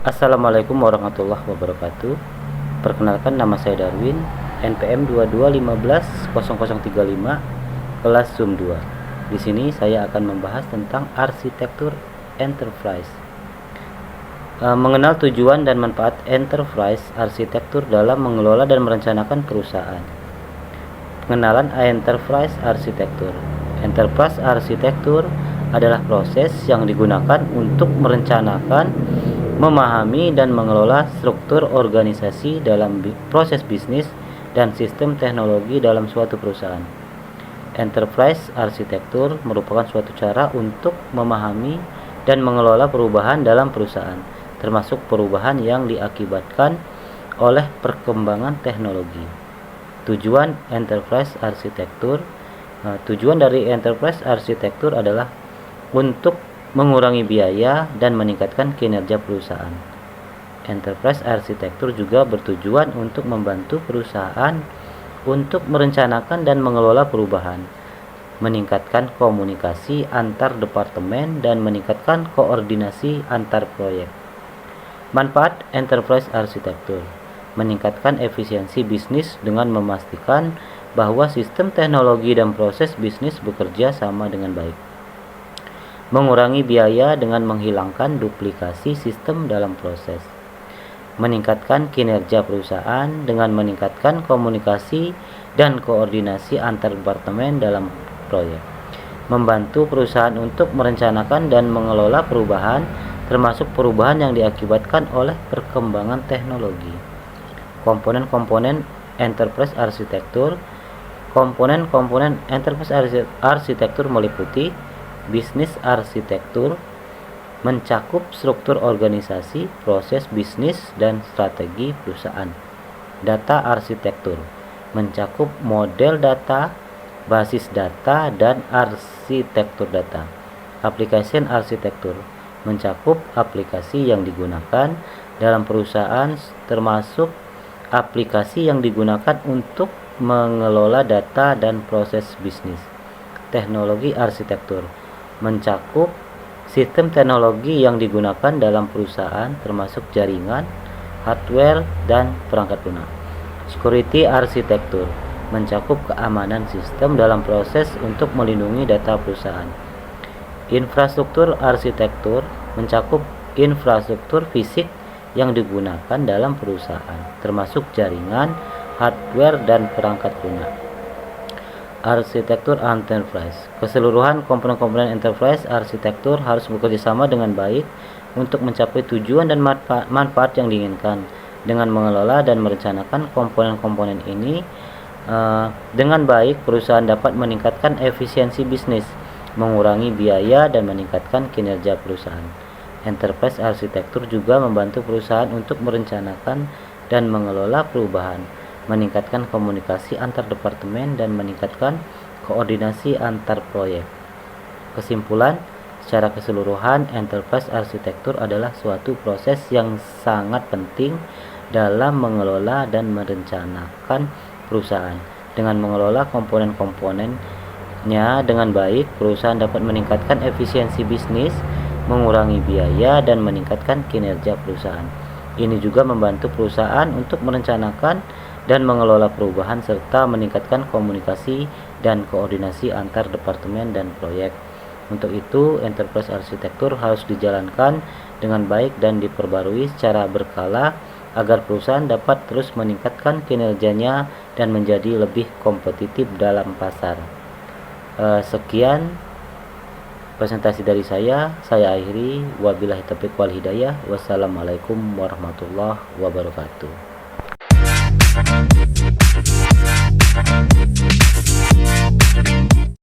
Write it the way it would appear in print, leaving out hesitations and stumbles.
Assalamualaikum warahmatullahi wabarakatuh. Perkenalkan, nama saya Darwin, NPM 22150035, kelas Zoom 2. Di sini saya akan membahas tentang arsitektur enterprise. Mengenal tujuan dan manfaat enterprise arsitektur dalam mengelola dan merencanakan perusahaan. Pengenalan enterprise arsitektur. Enterprise arsitektur adalah proses yang digunakan untuk merencanakan, memahami dan mengelola struktur organisasi dalam proses bisnis dan sistem teknologi dalam suatu perusahaan. Enterprise arsitektur merupakan suatu cara untuk memahami dan mengelola perubahan dalam perusahaan, termasuk perubahan yang diakibatkan oleh perkembangan teknologi. Tujuan enterprise arsitektur. Tujuan dari enterprise arsitektur adalah untuk mengurangi biaya dan meningkatkan kinerja perusahaan. Enterprise arsitektur juga bertujuan untuk membantu perusahaan untuk merencanakan dan mengelola perubahan, meningkatkan komunikasi antar departemen dan meningkatkan koordinasi antar proyek. Manfaat enterprise arsitektur: meningkatkan efisiensi bisnis dengan memastikan bahwa sistem teknologi dan proses bisnis bekerja sama dengan baik. Mengurangi biaya dengan menghilangkan duplikasi sistem dalam proses. Meningkatkan kinerja perusahaan dengan meningkatkan komunikasi dan koordinasi antar departemen dalam proyek. Membantu perusahaan untuk merencanakan dan mengelola perubahan, termasuk perubahan yang diakibatkan oleh perkembangan teknologi. Komponen-komponen enterprise arsitektur. Komponen-komponen enterprise arsitektur meliputi bisnis arsitektur, mencakup struktur organisasi, proses bisnis, dan strategi perusahaan. Data arsitektur mencakup model data, basis data, dan arsitektur data. Application arsitektur mencakup aplikasi yang digunakan dalam perusahaan, termasuk aplikasi yang digunakan untuk mengelola data dan proses bisnis. Teknologi arsitektur mencakup sistem teknologi yang digunakan dalam perusahaan, termasuk jaringan, hardware, dan perangkat lunak. Security arsitektur mencakup keamanan sistem dalam proses untuk melindungi data perusahaan. Infrastruktur arsitektur mencakup infrastruktur fisik yang digunakan dalam perusahaan, termasuk jaringan, hardware, dan perangkat lunak. Arsitektur enterprise. Keseluruhan komponen-komponen enterprise arsitektur harus bekerja sama dengan baik untuk mencapai tujuan dan manfaat yang diinginkan. Dengan mengelola dan merencanakan komponen-komponen ini dengan baik, perusahaan dapat meningkatkan efisiensi bisnis, mengurangi biaya, dan meningkatkan kinerja perusahaan. Enterprise arsitektur juga membantu perusahaan untuk merencanakan dan mengelola perubahan, meningkatkan komunikasi antar departemen, dan meningkatkan koordinasi antar proyek. Kesimpulan, secara keseluruhan, enterprise arsitektur adalah suatu proses yang sangat penting dalam mengelola dan merencanakan perusahaan. Dengan mengelola komponen-komponennya dengan baik, perusahaan dapat meningkatkan efisiensi bisnis, mengurangi biaya, dan meningkatkan kinerja perusahaan. Ini juga membantu perusahaan untuk merencanakan dan mengelola perubahan serta meningkatkan komunikasi dan koordinasi antar departemen dan proyek. Untuk itu, enterprise arsitektur harus dijalankan dengan baik dan diperbarui secara berkala agar perusahaan dapat terus meningkatkan kinerjanya dan menjadi lebih kompetitif dalam pasar. Sekian presentasi dari saya akhiri. Wabillahi taufiq wal hidayah. Wassalamualaikum warahmatullahi wabarakatuh.